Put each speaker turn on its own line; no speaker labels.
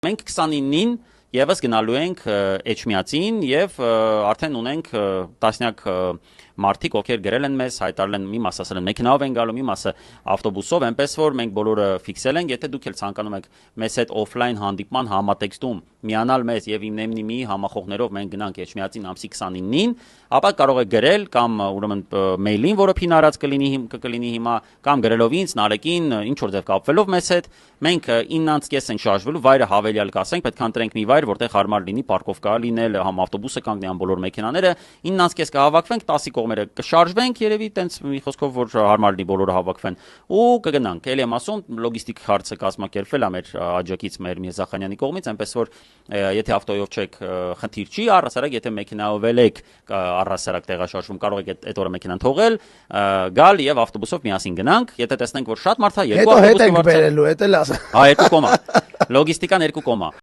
Մենք 29-ին եւս գնալու ենք Էջմիածին եւ արդեն ունենք տասնյակ մարդիկ, ովքեր գրել են մեզ, հայտարարել են մի մասը ասել են մեքենայով են գալու, մի մասը ավտոբուսով, այնպես որ մենք բոլորը ֆիքսել ենք, եթե դուք էլ ցանկանում եք մեզ հետ օֆլայն հանդիպման համատեքստում միանալ մեզ եւ իմ նեմնիմի համախոհներով մենք գնանք Էջմիածին ամսի 29-ին, ապա կարող եք գրել կամ ուրեմն մեյլին, որը փինարած կլինի հիմա, կամ գրելով ինձ, Նարեկին, ինչ որ ձև կապվելով մեզ հետ, մենք 9:30 ենք շարժվելու, վայրը հավելյալ կասենք, պետք է ընտրենք մի վայր, որտեղ հարմար լինի, պարկովկա լինել, համ ավտոբուսը կանգնի, համ բոլոր մեքենաները, 9:30 կհավաքվենք, 10-ի կողմերը կշարժվենք, երևի տենց մի խոսքով որ հարմար լինի բոլորը հավաքվեն ու կգնանք։ Էլի եմ ասում, լոգիստիկ հարցը կազմակերպվել է մեր աջակից մեր Միրզախանյանի կողմից, այնպես որ եթե ավտոյով չեք, խնդիր չի, առհասարակ եթե մեքենայով եք առհասարակ տեղաշարժվում, կարող եք այդ օրը մեքենան թողել, գալ եւ ավտոբուսով միասին գնանք, եթե տեսնենք որ շատ մարդ է, երկու ավտոբուս կվարձեն։
Հետո հետ ենք բերելու, էդ էլ ասա։
Հա, երկու կոմա։ Լոգիստիկան երկու կոմա։